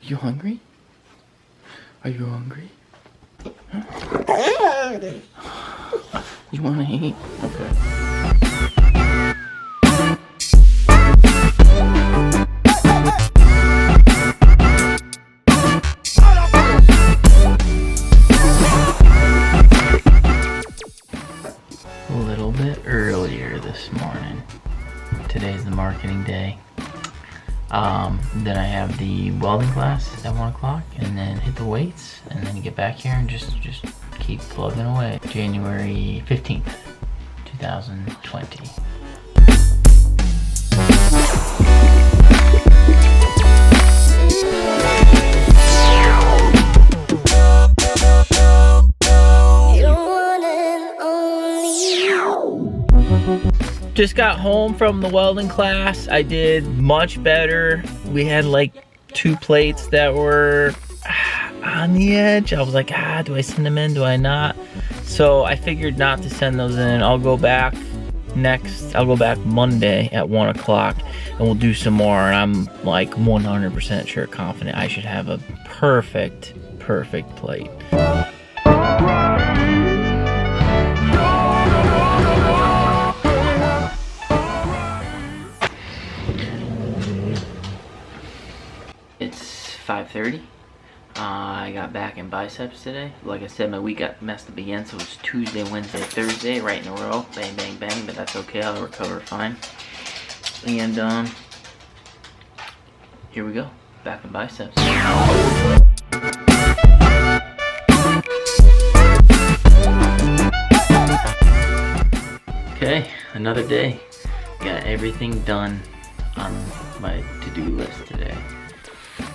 You hungry? Are you hungry? Huh? You wanna eat? Okay. A little bit earlier this morning. Today's the marketing day. Then I have the welding class at 1 o'clock, and then hit the weights, and then get back here and just keep plugging away. January 15th, 2020. Just got home from the welding class. I did much better. We had like 2 plates that were on the edge. I was like, do I send them in? Do I not? So I figured not to send those in. I'll go back Monday at 1 o'clock and we'll do some more. And I'm like 100% sure, confident I should have a perfect plate. It's 5:30. I got back in biceps today. Like I said, my week got messed up again, so it's Tuesday, Wednesday, Thursday, right in a row. Bang, bang, bang, but that's okay. I'll recover fine. And here we go. Back in biceps. Okay, another day. Got everything done on my to-do list today.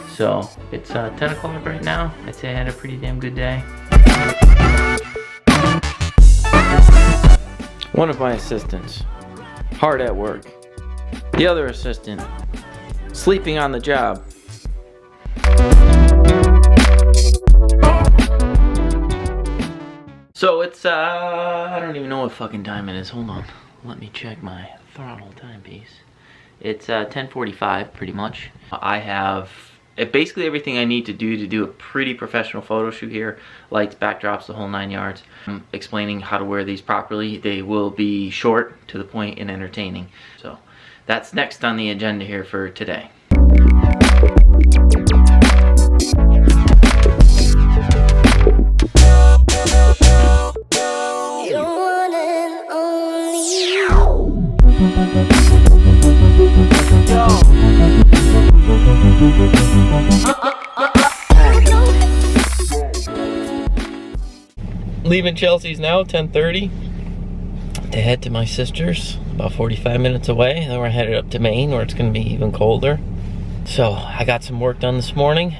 So it's 10 o'clock right now. I'd say I had a pretty damn good day. One of my assistants, hard at work. The other assistant, sleeping on the job. So it's, I don't even know what fucking time it is. Hold on, let me check my throttle timepiece. It's 10:45 pretty much. I have basically everything I need to do a pretty professional photo shoot here. Lights, backdrops, the whole 9 yards. I'm explaining how to wear these properly. They will be short, to the point, and entertaining. So that's next on the agenda here for today. Leaving Chelsea's now, 10:30, to head to my sister's, about 45 minutes away. Then we're headed up to Maine, where it's gonna be even colder. So I got some work done this morning.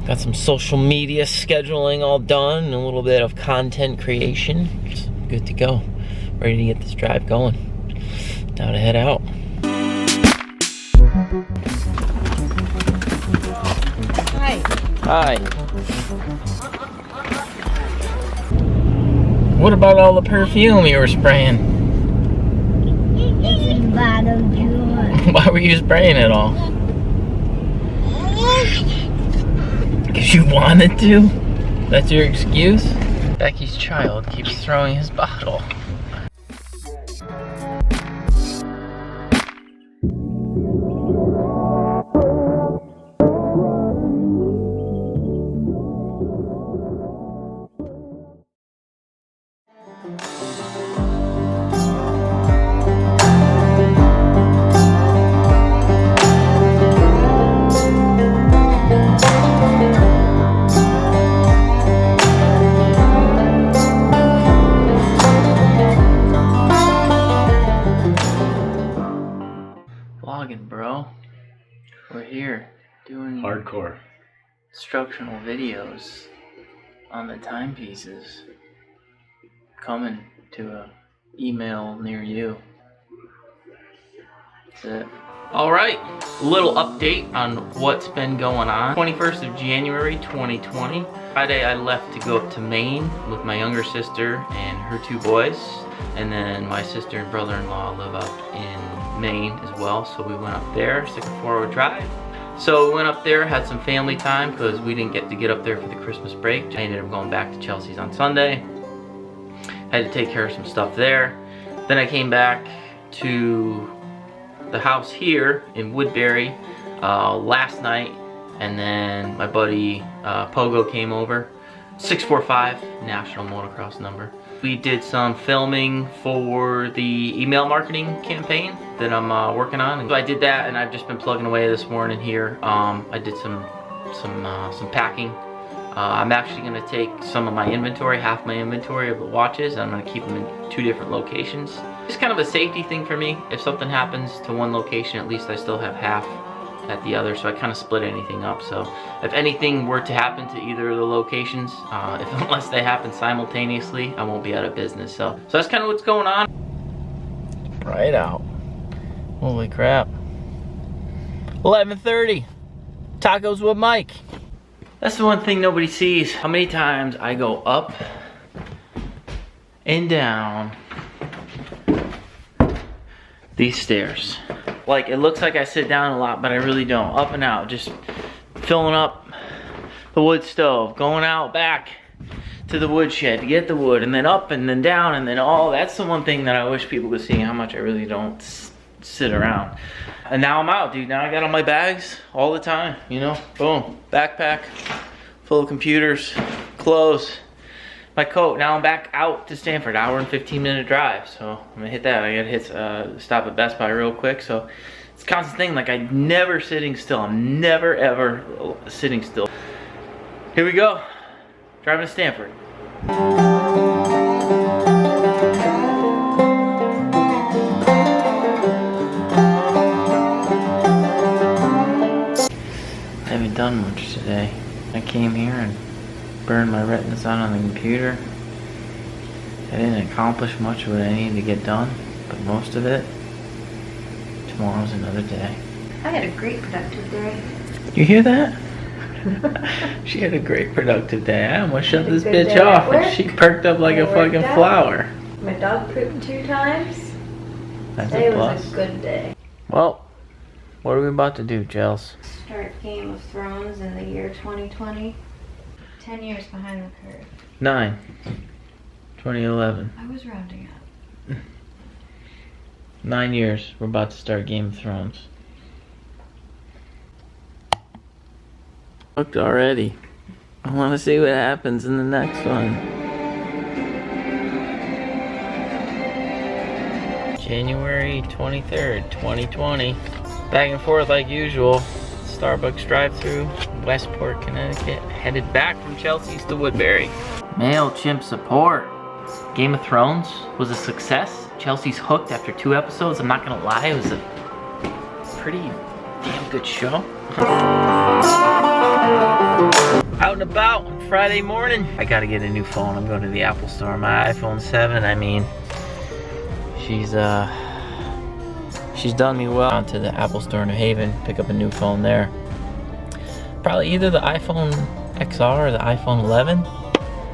Got some social media scheduling all done, and a little bit of content creation. It's good to go. Ready to get this drive going. Now to head out. Hi. Hi. What about all the perfume you were spraying? Why were you spraying it all? Because you wanted to? That's your excuse? Becky's child keeps throwing his bottle. Vlogging, bro. We're here doing hardcore instructional videos on the timepieces. Coming to a email near you. That's it. Alright, a little update on what's been going on. 21st of January 2020. Friday I left to go up to Maine with my younger sister and her 2 boys. And then my sister and brother-in-law live up in Maine as well, so we went up there. It's like a 4-hour drive. So we went up there, had some family time because we didn't get to get up there for the Christmas break. I ended up going back to Chelsea's on Sunday. Had to take care of some stuff there. Then I came back to the house here in Woodbury last night, and then my buddy Pogo came over. 645 national motocross number. We did some filming for the email marketing campaign that I'm working on. So I did that, and I've just been plugging away this morning here. I did some packing. I'm actually going to take some of my inventory, half my inventory of the watches, and I'm going to keep them in 2 different locations. It's kind of a safety thing for me. If something happens to one location, at least I still have half at the other, so I kind of split anything up. So if anything were to happen to either of the locations, unless they happen simultaneously, I won't be out of business. So that's kind of what's going on. Right out. Holy crap. 11:30. Tacos with Mike. That's the one thing nobody sees. How many times I go up and down these stairs. Like, it looks like I sit down a lot, but I really don't. Up and out, just filling up the wood stove, going out back to the woodshed to get the wood, and then up and then down and then all. That's the one thing that I wish people could see, how much I really don't sit around. And now I'm out, dude. Now I got all my bags all the time, you know? Boom, backpack full of computers, clothes, my coat. Now I'm back out to Stanford, hour and 15-minute drive. So I'm gonna hit that. I gotta hit stop at Best Buy real quick. So it's a constant thing. Like, I'm never sitting still. I'm never ever sitting still. Here we go. Driving to Stanford. I haven't done much today. I came here and burned my retinas on the computer. I didn't accomplish much of what I needed to get done, but most of it, tomorrow's another day. I had a great productive day. You hear that? She had a great productive day. I almost shut this bitch off and she perked up like a fucking flower. My dog pooped 2 times. That's Today a plus. was a good day. Well, what are we about to do, Jels? Start Game of Thrones in the year 2020. 10 years behind the curve. 9. 2011. I was rounding up. 9 years. We're about to start Game of Thrones. Hooked already. I want to see what happens in the next one. January 23rd, 2020. Back and forth like usual. Starbucks drive-thru, Westport, Connecticut. Headed back from Chelsea's to Woodbury. MailChimp support. Game of Thrones was a success. Chelsea's hooked after 2 episodes. I'm not gonna lie, it was a pretty damn good show. Out and about on Friday morning. I gotta get a new phone. I'm going to the Apple store. My iPhone 7, I mean, she's done me well. Gone to the Apple store in New Haven, pick up a new phone there. Probably either the iPhone XR or the iPhone 11.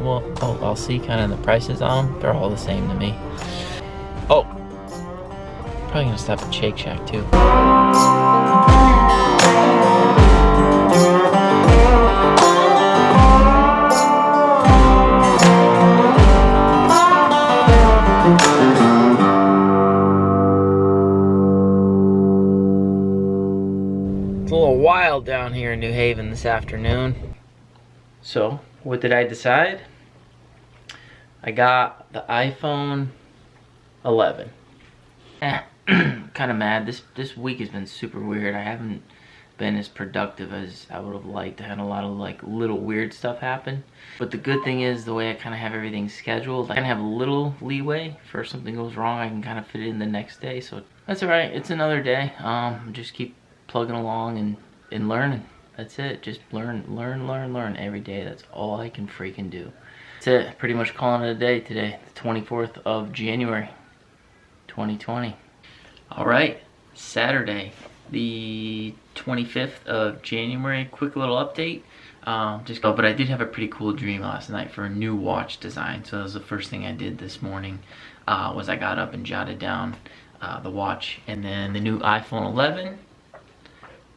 Well, I'll see kind of the prices on them. They're all the same to me. Oh, probably gonna stop at Shake Shack too. It's a little wild down here in New Haven this afternoon. So, what did I decide? I got the iPhone 11. Kind of mad. This week has been super weird. I haven't been as productive as I would have liked. I had a lot of like little weird stuff happen. But the good thing is the way I kind of have everything scheduled, I kind of have a little leeway. If something goes wrong, I can kind of fit it in the next day. So that's alright. It's another day. Just keep plugging along and learning. That's it. Just learn every day. That's all I can freaking do. That's it. Pretty much calling it a day today. The 24th of January, 2020. Alright, Saturday, the 25th of January. Quick little update. But I did have a pretty cool dream last night for a new watch design. So that was the first thing I did this morning. Was I got up and jotted down the watch, and then the new iPhone 11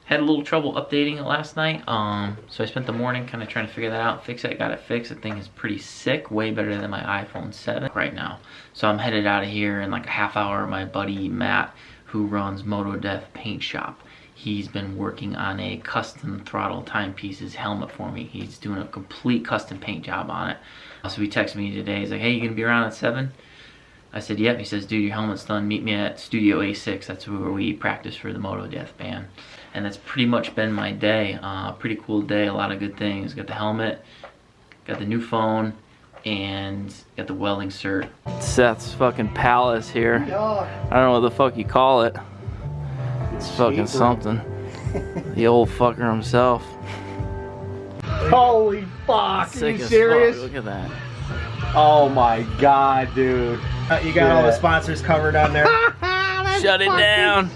Had a little trouble updating it last night, so I spent the morning kind of trying to figure that out, fix it. Got it fixed. The thing is pretty sick, way better than my iPhone 7 right now. So I'm headed out of here in like a half hour. My buddy Matt, who runs motodeth Paint Shop, he's been working on a custom throttle timepieces helmet for me. He's doing a complete custom paint job on it. So he texted me today. He's like, hey, you gonna be around at 7? I said, yep. He says, dude, your helmet's done. Meet me at Studio A6. That's where we practice for the motodeth band. And that's pretty much been my day. Pretty cool day, a lot of good things. Got the helmet, got the new phone, and got the welding cert. Seth's fucking palace here. I don't know what the fuck you call it. It's fucking something. The old fucker himself. Holy fuck, are you serious? Look at that. Oh my god, dude. You got all the sponsors covered on there. Shut it down.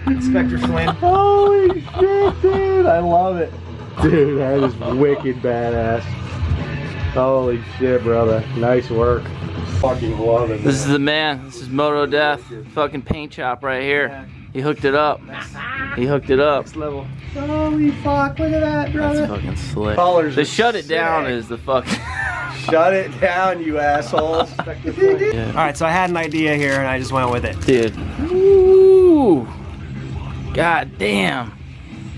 Inspector Flynn. Holy shit, dude. I love it. Dude, that is wicked badass. Holy shit, brother. Nice work. Fucking love it. This is the man. This is motodeth fucking paint shop right here. He hooked it up. He hooked it up. Next level. Holy fuck, look at that, brother. That's fucking slick. Colors The are shut it down sick. is the fucking... Shut it down, you assholes. Yeah. Alright, so I had an idea here and I just went with it. Dude. Ooh. God damn.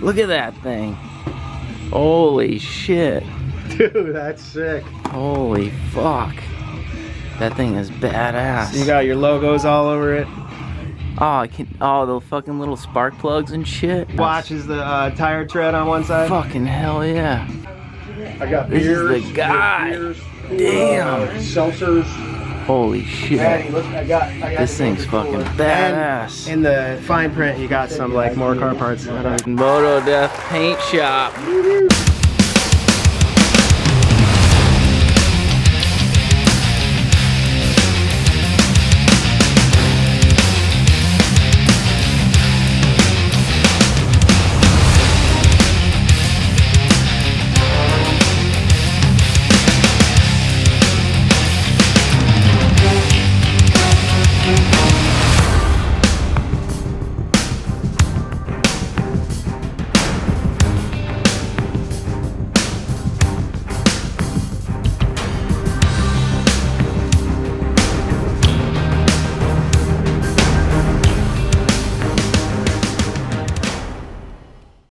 Look at that thing. Holy shit. Dude, that's sick. Holy fuck. That thing is badass. So you got your logos all over it. Oh, I can. Oh, the fucking little spark plugs and shit. Watches the tire tread on one side. Fucking hell yeah. I got This beers. is the guy. Beers, Damn. Seltzers. Holy shit. Daddy, look, I got This the thing's cooler. fucking badass. And in the fine print, you got some like more car parts. Motodeth Paint Shop.